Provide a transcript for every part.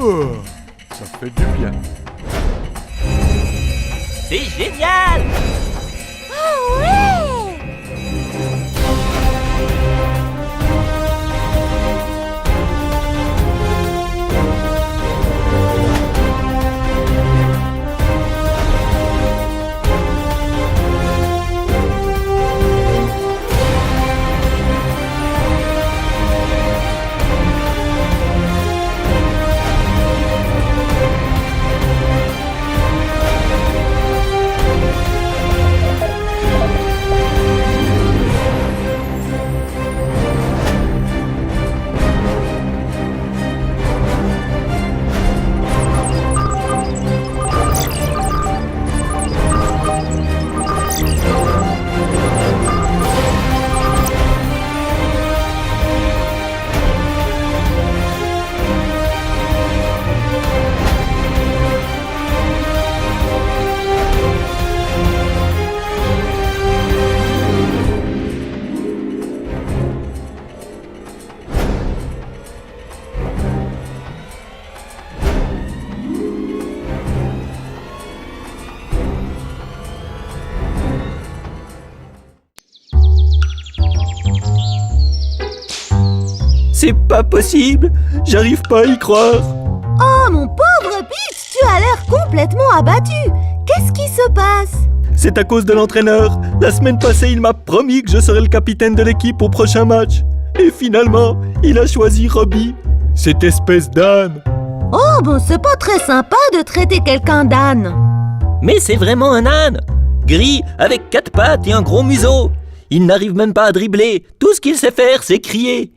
Oh, ça fait du bien. C'est génial! Oh ouais! C'est pas possible! J'arrive pas à y croire! Oh mon pauvre Pete, tu as l'air complètement abattu. Qu'est-ce qui se passe? C'est à cause de l'entraîneur. La semaine passée, il m'a promis que je serais le capitaine de l'équipe au prochain match. Et finalement, il a choisi Robbie, cette espèce d'âne. Oh bon, c'est pas très sympa de traiter quelqu'un d'âne. Mais c'est vraiment un âne! Gris, avec 4 pattes et un gros museau. Il n'arrive même pas à dribbler. Tout ce qu'il sait faire, c'est crier.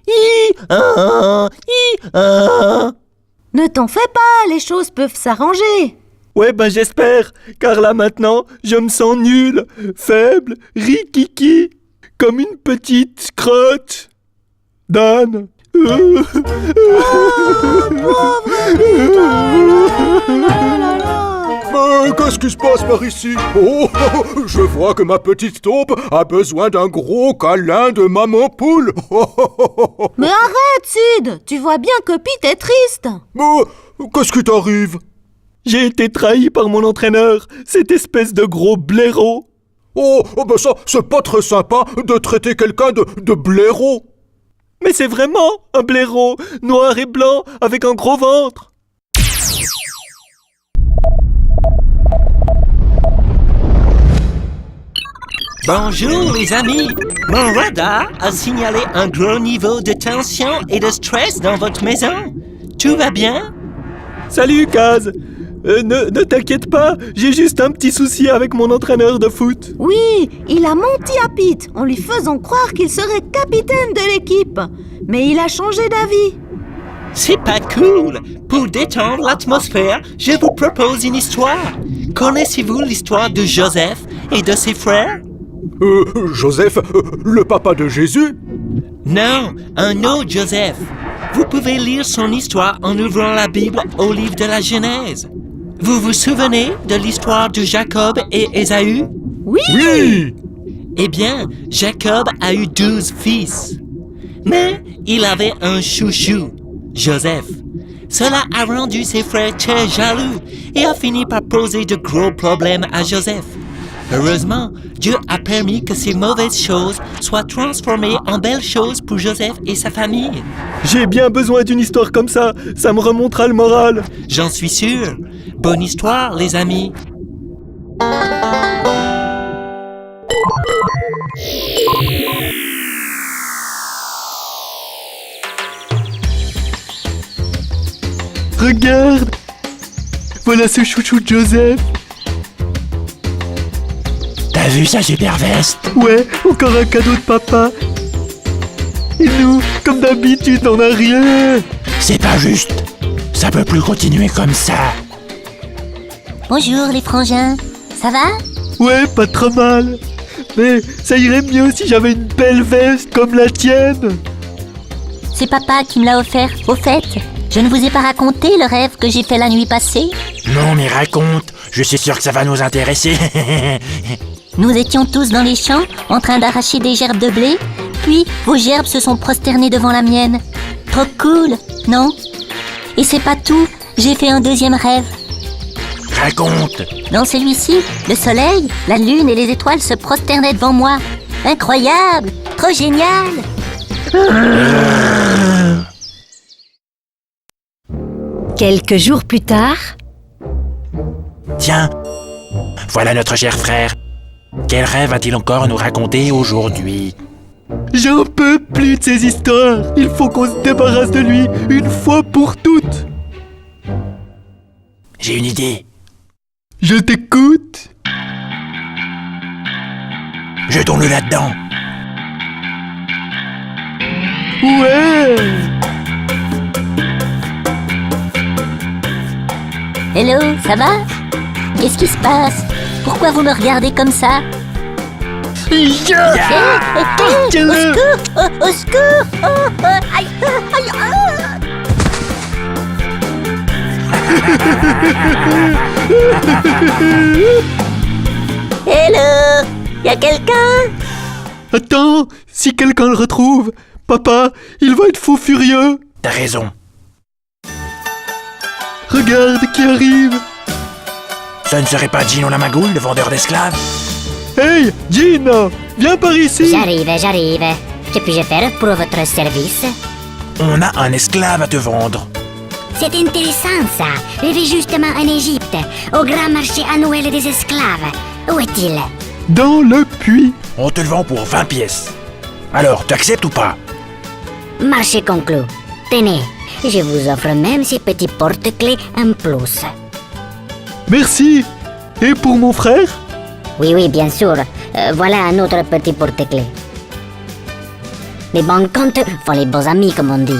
Ne t'en fais pas, les choses peuvent s'arranger. Ouais, ben j'espère, car là maintenant, je me sens nul, faible, rikiki, comme une petite crotte d'âne. Mais qu'est-ce qui se passe par ici? Oh, je vois que ma petite taupe a besoin d'un gros câlin de maman poule. Mais arrête, Sid, tu vois bien que Pete est triste. Mais qu'est-ce qui t'arrive? J'ai été trahi par mon entraîneur, cette espèce de gros blaireau. Oh, ben ça, c'est pas très sympa de traiter quelqu'un de blaireau. Mais c'est vraiment un blaireau, noir et blanc, avec un gros ventre. Bonjour les amis, mon radar a signalé un gros niveau de tension et de stress dans votre maison. Tout va bien? Salut Kaz. Ne t'inquiète pas, j'ai juste un petit souci avec mon entraîneur de foot. Oui, il a menti à Pete en lui faisant croire qu'il serait capitaine de l'équipe. Mais il a changé d'avis. C'est pas cool. Pour détendre l'atmosphère, je vous propose une histoire. Connaissez-vous l'histoire de Joseph et de ses frères? Joseph, le papa de Jésus? Non, un autre Joseph. Vous pouvez lire son histoire en ouvrant la Bible au livre de la Genèse. Vous vous souvenez de l'histoire de Jacob et Ésaü? Oui! Eh bien, Jacob a eu 12 fils. Mais il avait un chouchou, Joseph. Cela a rendu ses frères très jaloux et a fini par poser de gros problèmes à Joseph. Heureusement, Dieu a permis que ces mauvaises choses soient transformées en belles choses pour Joseph et sa famille. J'ai bien besoin d'une histoire comme ça me remontera le moral. J'en suis sûr. Bonne histoire, les amis. Regarde! Voilà ce chouchou de Joseph. T'as vu sa super veste? Ouais, encore un cadeau de papa. Et nous, comme d'habitude, on n'a rien. C'est pas juste. Ça peut plus continuer comme ça. Bonjour les frangins, ça va? Ouais, pas trop mal. Mais ça irait mieux si j'avais une belle veste comme la tienne. C'est papa qui me l'a offert. Au fait, je ne vous ai pas raconté le rêve que j'ai fait la nuit passée? Non mais raconte, je suis sûr que ça va nous intéresser. Nous étions tous dans les champs, en train d'arracher des gerbes de blé, puis, vos gerbes se sont prosternées devant la mienne. Trop cool, non? Et c'est pas tout, j'ai fait un deuxième rêve. Raconte. Dans celui-ci, le soleil, la lune et les étoiles se prosternaient devant moi. Incroyable! Trop génial! Quelques jours plus tard... Tiens, voilà notre cher frère. Quel rêve va-t-il encore nous raconter aujourd'hui? J'en peux plus de ces histoires. Il faut qu'on se débarrasse de lui une fois pour toutes. J'ai une idée. Je t'écoute. Jetons-le là-dedans. Ouais. Hello, ça va? Qu'est-ce qui se passe? Pourquoi vous me regardez comme ça? Au secours! Au secours! Aïe! Aïe! Hello! Y'a quelqu'un? Attends, si quelqu'un le retrouve, papa, il va être fou furieux. T'as raison. Regarde qui arrive. Ce ne serait pas Gino Lamagoule, le vendeur d'esclaves? Hey, Gino, viens par ici. J'arrive. Que puis-je faire pour votre service? On a un esclave à te vendre. C'est intéressant ça. Je vais justement en Égypte, au grand marché annuel des esclaves. Où est-il? Dans le puits. On te le vend pour 20 pièces. Alors, tu acceptes ou pas? Marché conclu. Tenez, je vous offre même ces petits porte-clés en plus. Merci. Et pour mon frère? Oui, bien sûr. Voilà un autre petit porte-clés. Les bons comptes font les beaux amis, comme on dit.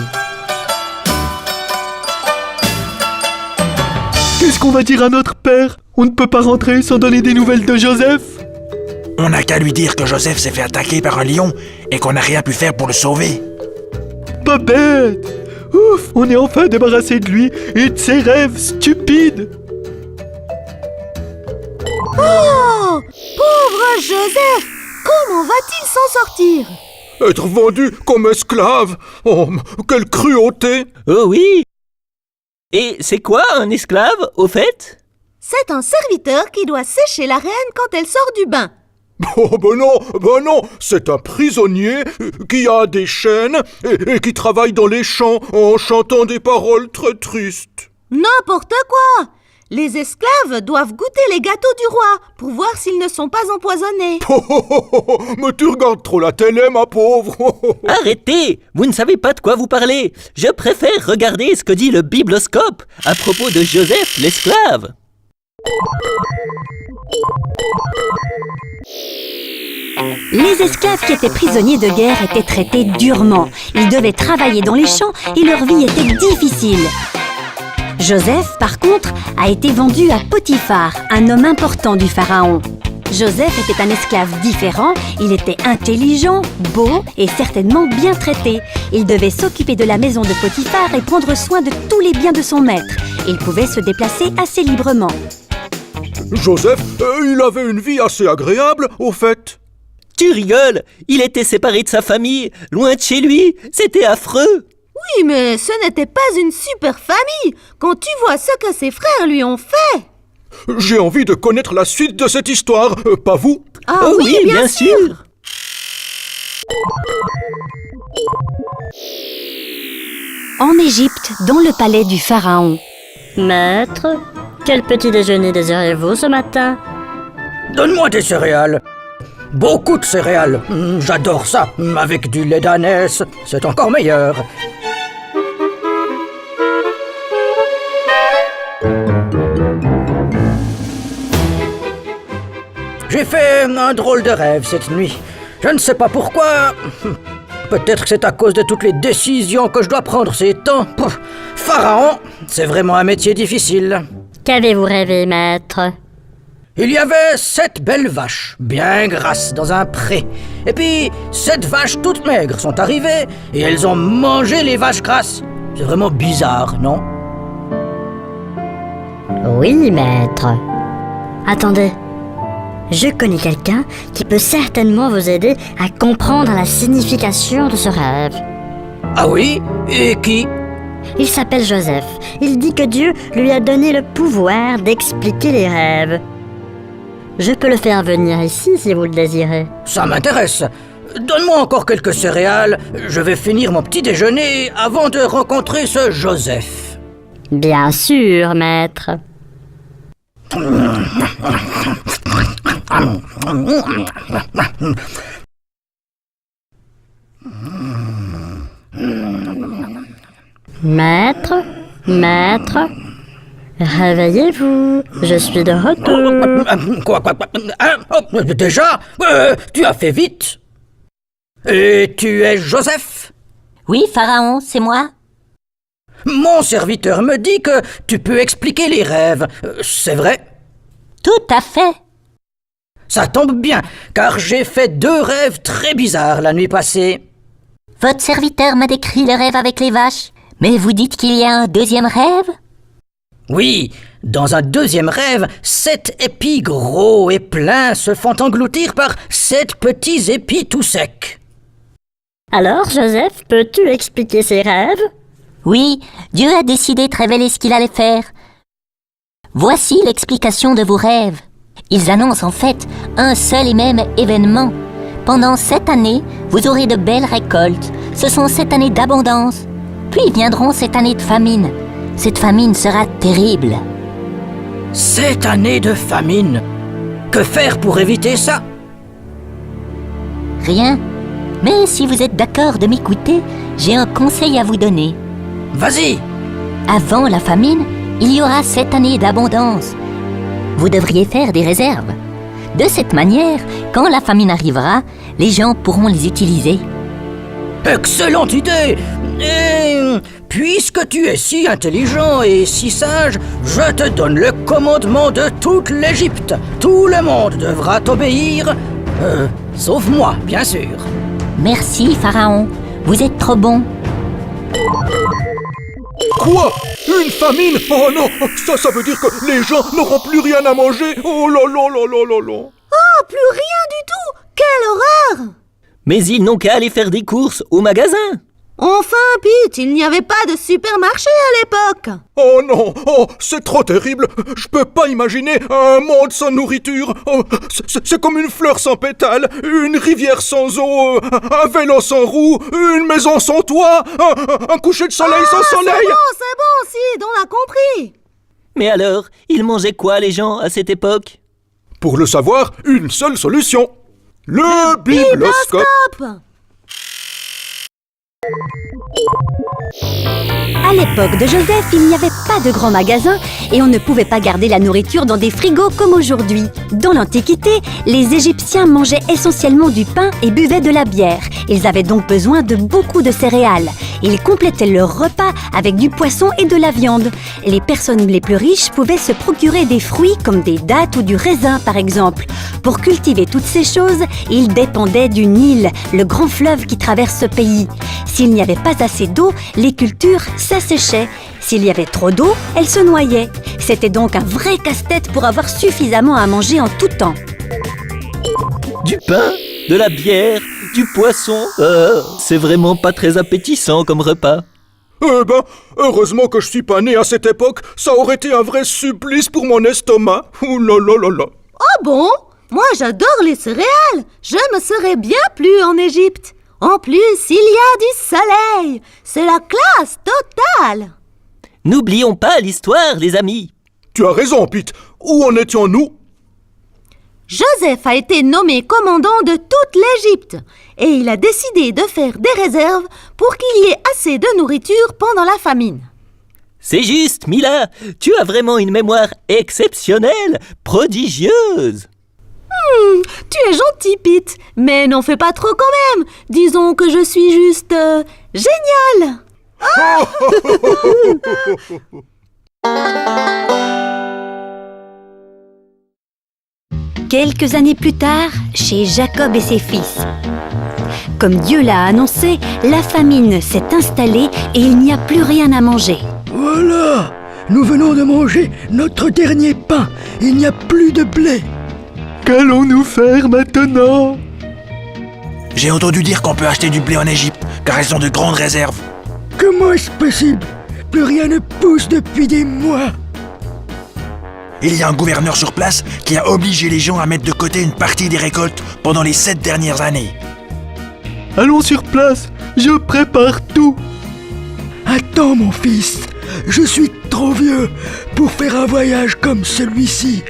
Qu'est-ce qu'on va dire à notre père? On ne peut pas rentrer sans donner des nouvelles de Joseph. On n'a qu'à lui dire que Joseph s'est fait attaquer par un lion et qu'on n'a rien pu faire pour le sauver. Pas bête. Ouf, on est enfin débarrassé de lui et de ses rêves stupides. Oh! Pauvre Joseph! Comment va-t-il s'en sortir? Être vendu comme esclave? Oh, quelle cruauté! Oh oui! Et c'est quoi un esclave, au fait? C'est un serviteur qui doit sécher la reine quand elle sort du bain. Oh, ben non, c'est un prisonnier qui a des chaînes et qui travaille dans les champs en chantant des paroles très tristes. N'importe quoi! Les esclaves doivent goûter les gâteaux du roi pour voir s'ils ne sont pas empoisonnés. Mais tu regardes trop la télé, ma pauvre. Arrêtez! Vous ne savez pas de quoi vous parlez. Je préfère regarder ce que dit le bibloscope à propos de Joseph l'esclave. Les esclaves qui étaient prisonniers de guerre étaient traités durement. Ils devaient travailler dans les champs et leur vie était difficile. Joseph, par contre, a été vendu à Potiphar, un homme important du pharaon. Joseph était un esclave différent, il était intelligent, beau et certainement bien traité. Il devait s'occuper de la maison de Potiphar et prendre soin de tous les biens de son maître. Il pouvait se déplacer assez librement. Joseph, il avait une vie assez agréable, au fait. Tu rigoles? Il était séparé de sa famille, loin de chez lui. C'était affreux. Oui, mais ce n'était pas une super famille quand tu vois ce que ses frères lui ont fait. J'ai envie de connaître la suite de cette histoire, pas vous? Ah Oh oui, bien sûr. En Égypte, dans le palais du pharaon. Maître, quel petit déjeuner désirez-vous ce matin? Donne-moi des céréales. Beaucoup de céréales. J'adore ça. Avec du lait d'ânesse, c'est encore meilleur. J'ai fait un drôle de rêve cette nuit. Je ne sais pas pourquoi. Peut-être que c'est à cause de toutes les décisions que je dois prendre ces temps. Pharaon, c'est vraiment un métier difficile. Qu'avez-vous rêvé, maître? Il y avait 7 belles vaches, bien grasses, dans un pré. Et puis, 7 vaches toutes maigres sont arrivées et elles ont mangé les vaches grasses. C'est vraiment bizarre, non? Oui, maître. Attendez. Je connais quelqu'un qui peut certainement vous aider à comprendre la signification de ce rêve. Ah oui? Et qui? Il s'appelle Joseph. Il dit que Dieu lui a donné le pouvoir d'expliquer les rêves. Je peux le faire venir ici si vous le désirez. Ça m'intéresse. Donne-moi encore quelques céréales. Je vais finir mon petit déjeuner avant de rencontrer ce Joseph. Bien sûr, maître. Maître, réveillez-vous, je suis de retour. Quoi? Hein? Oh, déjà? Tu as fait vite. Et tu es Joseph? Oui, Pharaon, c'est moi. Mon serviteur me dit que tu peux expliquer les rêves. C'est vrai? Tout à fait. Ça tombe bien, car j'ai fait 2 rêves très bizarres la nuit passée. Votre serviteur m'a décrit le rêve avec les vaches. Mais vous dites qu'il y a un deuxième rêve? Oui, dans un 2e rêve, 7 épis gros et pleins se font engloutir par 7 petits épis tout secs. Alors, Joseph, peux-tu expliquer ces rêves? Oui, Dieu a décidé de révéler ce qu'il allait faire. Voici l'explication de vos rêves. Ils annoncent en fait un seul et même événement. Pendant 7 années, vous aurez de belles récoltes. Ce sont 7 années d'abondance. Puis viendront 7 années de famine. Cette famine sera terrible. 7 années de famine. Que faire pour éviter ça? Rien. Mais si vous êtes d'accord de m'écouter, j'ai un conseil à vous donner. Vas-y. Avant la famine, il y aura 7 années d'abondance. Vous devriez faire des réserves. De cette manière, quand la famine arrivera, les gens pourront les utiliser. Excellente idée! Et puisque tu es si intelligent et si sage, je te donne le commandement de toute l'Égypte. Tout le monde devra t'obéir, sauf moi, bien sûr. Merci, Pharaon. Vous êtes trop bon. Quoi? Une famine? Oh non, ça veut dire que les gens n'auront plus rien à manger. Oh là là là là là là. Oh, plus rien du tout! Quelle horreur! Mais ils n'ont qu'à aller faire des courses au magasin. Enfin, Pete, il n'y avait pas de supermarché à l'époque. Oh non, oh, c'est trop terrible. Je peux pas imaginer un monde sans nourriture. Oh, c'est comme une fleur sans pétales, une rivière sans eau, un vélo sans roue, une maison sans toit, un coucher de soleil sans soleil. C'est bon, Sid, on a compris. Mais alors, ils mangeaient quoi les gens à cette époque? Pour le savoir, une seule solution. Le bibloscope. À l'époque de Joseph, il n'y avait pas de grands magasins et on ne pouvait pas garder la nourriture dans des frigos comme aujourd'hui. Dans l'Antiquité, les Égyptiens mangeaient essentiellement du pain et buvaient de la bière. Ils avaient donc besoin de beaucoup de céréales. Ils complétaient leur repas avec du poisson et de la viande. Les personnes les plus riches pouvaient se procurer des fruits comme des dattes ou du raisin par exemple. Pour cultiver toutes ces choses, ils dépendaient du Nil, le grand fleuve qui traverse ce pays. S'il n'y avait pas assez d'eau, les cultures s'asséchaient. S'il y avait trop d'eau, elles se noyaient. C'était donc un vrai casse-tête pour avoir suffisamment à manger en tout temps. Du pain, de la bière, du poisson. C'est vraiment pas très appétissant comme repas. Eh ben, heureusement que je suis pas né à cette époque, ça aurait été un vrai supplice pour mon estomac. Ouh là là là là. Oh bon? Moi j'adore les céréales. Je me serais bien plu en Égypte. En plus, il y a du soleil. C'est la classe totale. N'oublions pas l'histoire, les amis. Tu as raison, Pete. Où en étions-nous? Joseph a été nommé commandant de toute l'Égypte et il a décidé de faire des réserves pour qu'il y ait assez de nourriture pendant la famine. C'est juste, Mila. Tu as vraiment une mémoire exceptionnelle, prodigieuse. Tu es gentil, Pete, mais n'en fais pas trop quand même. Disons que je suis juste génial. Quelques années plus tard, chez Jacob et ses fils. Comme Dieu l'a annoncé, la famine s'est installée et il n'y a plus rien à manger. Voilà, nous venons de manger notre dernier pain. Il n'y a plus de blé. Qu'allons-nous faire maintenant? J'ai entendu dire qu'on peut acheter du blé en Égypte, car elles ont de grandes réserves. Comment est-ce possible? Plus rien ne pousse depuis des mois. Il y a un gouverneur sur place qui a obligé les gens à mettre de côté une partie des récoltes pendant les 7 dernières années. Allons sur place, je prépare tout. Attends mon fils, je suis trop vieux pour faire un voyage comme celui-ci.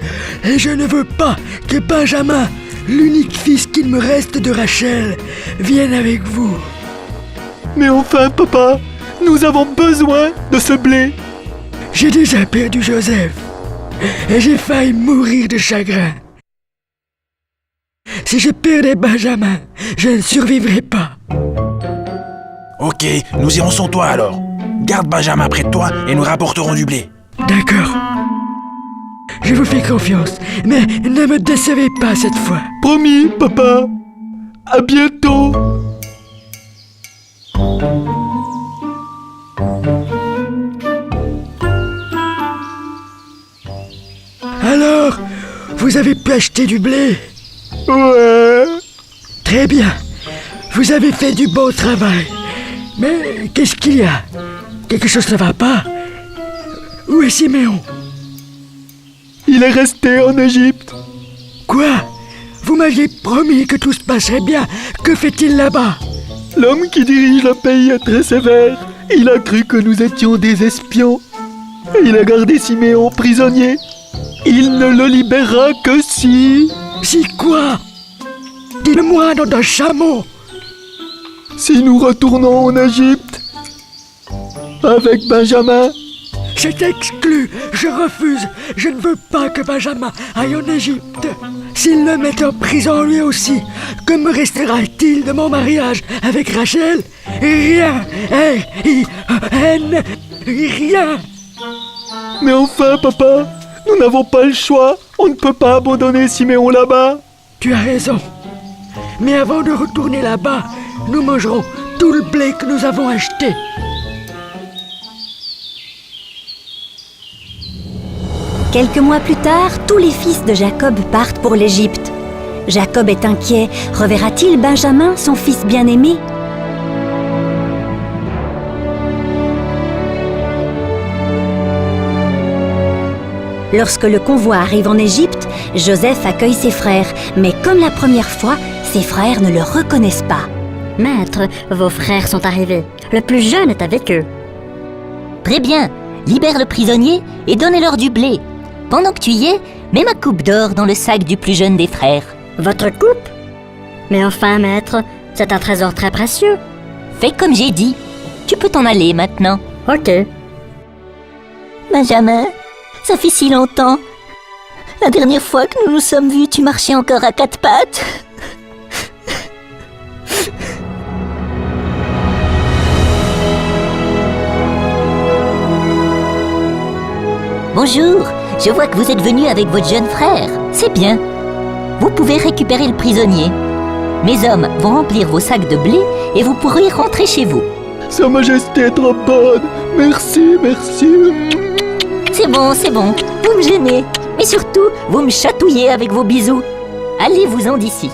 Et je ne veux pas que Benjamin, l'unique fils qu'il me reste de Rachel, vienne avec vous. Mais enfin, papa, nous avons besoin de ce blé. J'ai déjà perdu Joseph. Et j'ai failli mourir de chagrin. Si je perdais Benjamin, je ne survivrais pas. Ok, nous irons sans toi alors. Garde Benjamin près de toi et nous rapporterons du blé. D'accord. Je vous fais confiance, mais ne me décevez pas cette fois. Promis, papa. À bientôt. Alors, vous avez pu acheter du blé? Ouais. Très bien. Vous avez fait du beau travail. Mais qu'est-ce qu'il y a? Quelque chose ne va pas? Où est Siméon? Il est resté en Égypte. Quoi? Vous m'aviez promis que tout se passerait bien. Que fait-il là-bas? L'homme qui dirige le pays est très sévère. Il a cru que nous étions des espions. Et il a gardé Siméon prisonnier. Il ne le libérera que si... Si quoi? Dis-le-moi dans un chameau. Si nous retournons en Égypte. Avec Benjamin. C'est exclu. Je refuse. Je ne veux pas que Benjamin aille en Égypte. S'il le met en prison lui aussi, que me restera-t-il de mon mariage avec Rachel? Rien. R-I-N. Rien. Mais enfin, papa, nous n'avons pas le choix. On ne peut pas abandonner Siméon là-bas. Tu as raison. Mais avant de retourner là-bas, nous mangerons tout le blé que nous avons acheté. Quelques mois plus tard, tous les fils de Jacob partent pour l'Égypte. Jacob est inquiet. Reverra-t-il Benjamin, son fils bien-aimé? Lorsque le convoi arrive en Égypte, Joseph accueille ses frères, mais comme la première fois, ses frères ne le reconnaissent pas. Maître, vos frères sont arrivés. Le plus jeune est avec eux. Très bien, libère le prisonnier et donne-leur du blé. Pendant que tu y es, mets ma coupe d'or dans le sac du plus jeune des frères. Votre coupe? Mais enfin, maître, c'est un trésor très précieux. Fais comme j'ai dit. Tu peux t'en aller maintenant. Ok. Benjamin, ça fait si longtemps. La dernière fois que nous nous sommes vus, tu marchais encore à 4 pattes. Bonjour, je vois que vous êtes venu avec votre jeune frère. C'est bien. Vous pouvez récupérer le prisonnier. Mes hommes vont remplir vos sacs de blé et vous pourrez rentrer chez vous. Sa Majesté est trop bonne. Merci, merci. C'est bon, vous me gênez. Mais surtout, vous me chatouillez avec vos bisous. Allez-vous-en d'ici.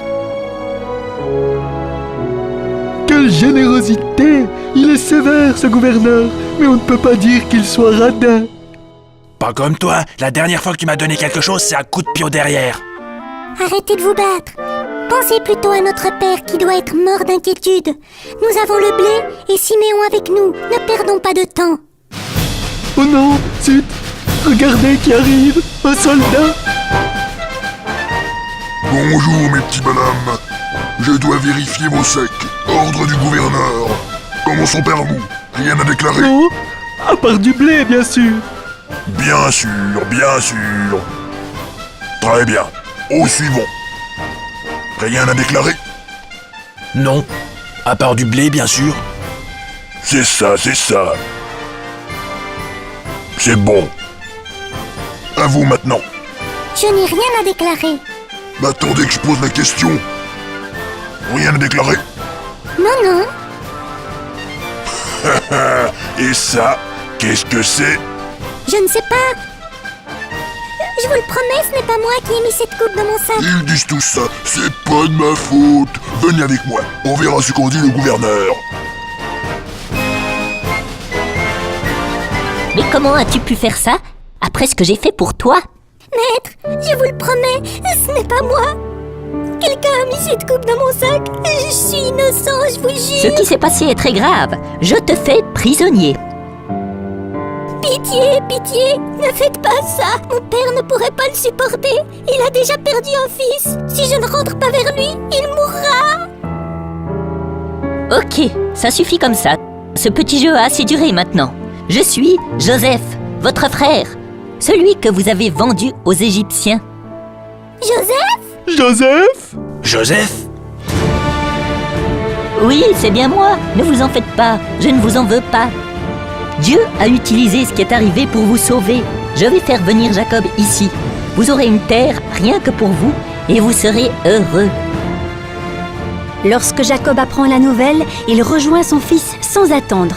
Quelle générosité! Il est sévère, ce gouverneur, mais on ne peut pas dire qu'il soit radin. Pas comme toi, la dernière fois que tu m'as donné quelque chose, c'est un coup de pied au derrière. Arrêtez de vous battre. Pensez plutôt à notre père qui doit être mort d'inquiétude. Nous avons le blé et Siméon avec nous. Ne perdons pas de temps. Oh non, zut! Regardez qui arrive! Un soldat! Bonjour mes petits bonhommes. Je dois vérifier vos sacs. Ordre du gouverneur. Commençons par vous. Rien à déclarer? Non, à part du blé, bien sûr. Bien sûr, bien sûr. Très bien. Au suivant. Rien à déclarer? Non, à part du blé, bien sûr. C'est ça, c'est ça. C'est bon. À vous maintenant. Je n'ai rien à déclarer. Mais attendez que je pose la question. Rien à déclarer? Non. Et ça, qu'est-ce que c'est? Je ne sais pas. Je vous le promets, ce n'est pas moi qui ai mis cette coupe dans mon sac. Ils disent tous ça, c'est pas de ma faute. Venez avec moi, on verra ce qu'en dit le gouverneur. Mais comment as-tu pu faire ça après ce que j'ai fait pour toi? Maître, je vous le promets, ce n'est pas moi. Quelqu'un a mis cette coupe dans mon sac. Je suis innocent, je vous jure. Ce qui s'est passé est très grave. Je te fais prisonnier. Pitié, pitié, ne faites pas ça. Mon père ne pourrait pas le supporter. Il a déjà perdu un fils. Si je ne rentre pas vers lui, il mourra. Ok, ça suffit comme ça. Ce petit jeu a assez duré maintenant. Je suis Joseph, votre frère. Celui que vous avez vendu aux Égyptiens. Joseph? Joseph? Joseph? Oui, c'est bien moi. Ne vous en faites pas. Je ne vous en veux pas. Dieu a utilisé ce qui est arrivé pour vous sauver. Je vais faire venir Jacob ici. Vous aurez une terre rien que pour vous et vous serez heureux. Lorsque Jacob apprend la nouvelle, il rejoint son fils sans attendre.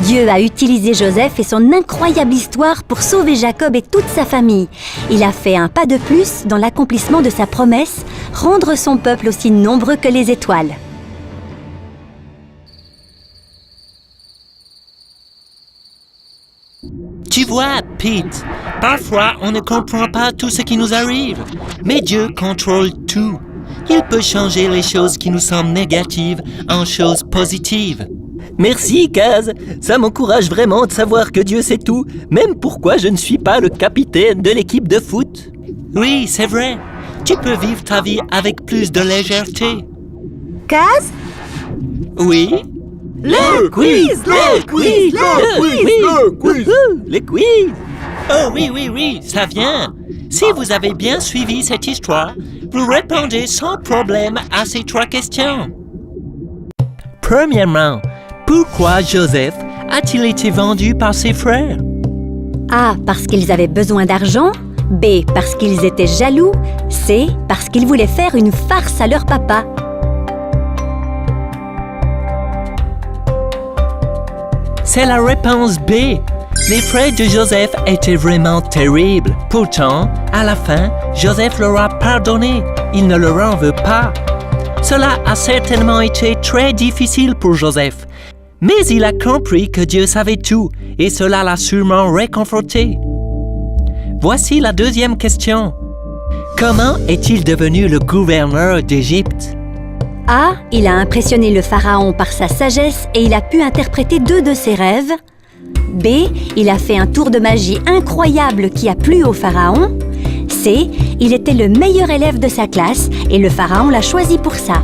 Dieu a utilisé Joseph et son incroyable histoire pour sauver Jacob et toute sa famille. Il a fait un pas de plus dans l'accomplissement de sa promesse, rendre son peuple aussi nombreux que les étoiles. Tu vois, Pete, parfois on ne comprend pas tout ce qui nous arrive, mais Dieu contrôle tout. Il peut changer les choses qui nous semblent négatives en choses positives. Merci, Kaz. Ça m'encourage vraiment de savoir que Dieu sait tout, même pourquoi je ne suis pas le capitaine de l'équipe de foot. Oui, c'est vrai. Tu peux vivre ta vie avec plus de légèreté. Kaz? Oui? Le quiz! Le quiz! Le quiz! Oh oui, ça vient. Si vous avez bien suivi cette histoire, vous répondez sans problème à ces 3 questions. Premièrement, pourquoi Joseph a-t-il été vendu par ses frères? A. Parce qu'ils avaient besoin d'argent. B. Parce qu'ils étaient jaloux. C. Parce qu'ils voulaient faire une farce à leur papa. C'est la réponse B. Les frères de Joseph étaient vraiment terribles. Pourtant, à la fin, Joseph leur a pardonné. Il ne leur en veut pas. Cela a certainement été très difficile pour Joseph. Mais il a compris que Dieu savait tout et cela l'a sûrement réconforté. Voici la deuxième question. Comment est-il devenu le gouverneur d'Égypte? A. Il a impressionné le pharaon par sa sagesse et il a pu interpréter 2 de ses rêves. B. Il a fait un tour de magie incroyable qui a plu au pharaon. C. Il était le meilleur élève de sa classe et le pharaon l'a choisi pour ça.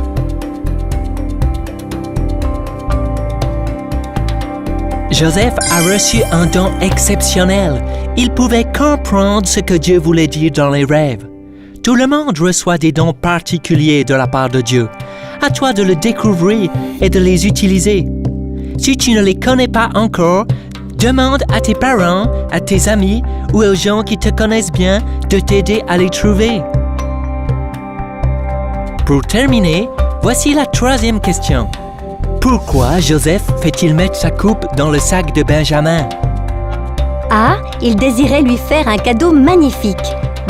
Joseph a reçu un don exceptionnel. Il pouvait comprendre ce que Dieu voulait dire dans les rêves. Tout le monde reçoit des dons particuliers de la part de Dieu. À toi de le découvrir et de les utiliser. Si tu ne les connais pas encore, demande à tes parents, à tes amis ou aux gens qui te connaissent bien de t'aider à les trouver. Pour terminer, voici la 3e question. Pourquoi Joseph fait-il mettre sa coupe dans le sac de Benjamin? A. Il désirait lui faire un cadeau magnifique.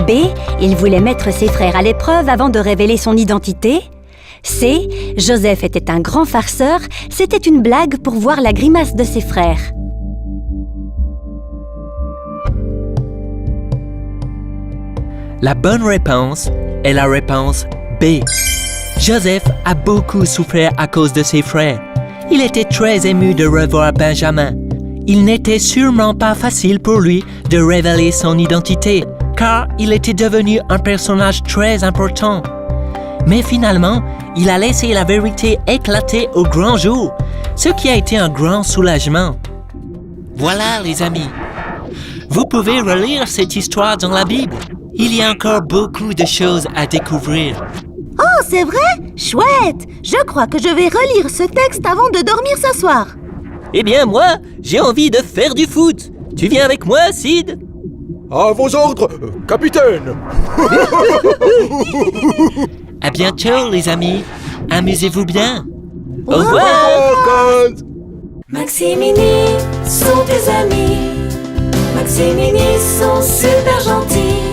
B. Il voulait mettre ses frères à l'épreuve avant de révéler son identité. C. Joseph était un grand farceur. C'était une blague pour voir la grimace de ses frères. La bonne réponse est la réponse B. Joseph a beaucoup souffert à cause de ses frères. Il était très ému de revoir Benjamin. Il n'était sûrement pas facile pour lui de révéler son identité, car il était devenu un personnage très important. Mais finalement, il a laissé la vérité éclater au grand jour, ce qui a été un grand soulagement. Voilà, les amis. Vous pouvez relire cette histoire dans la Bible. Il y a encore beaucoup de choses à découvrir. Oh, c'est vrai? Chouette! Je crois que je vais relire ce texte avant de dormir ce soir. Eh bien, moi, j'ai envie de faire du foot. Tu viens avec moi, Sid? À vos ordres, capitaine. À bientôt, les amis. Amusez-vous bien. Au revoir! Max et Minnie sont tes amis. Max et Minnie sont super gentils.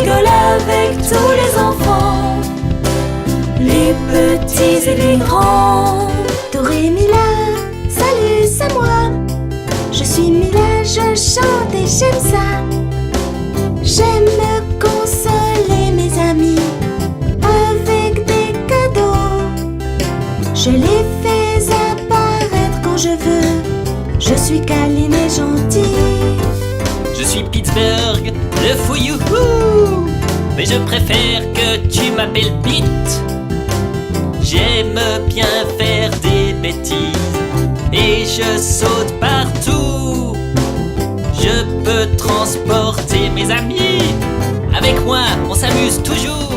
rigole avec tous les enfants, les petits et les grands. Doré Mila, salut, c'est moi. Je suis Mila, je chante et j'aime ça. J'aime consoler mes amis avec des cadeaux. Je les fais apparaître quand je veux. Je suis câline et gentille. Je suis Pittsburgh, le fou youhou. Mais je préfère que tu m'appelles Pete. J'aime bien faire des bêtises et je saute partout. Je peux transporter mes amis. Avec moi, on s'amuse toujours.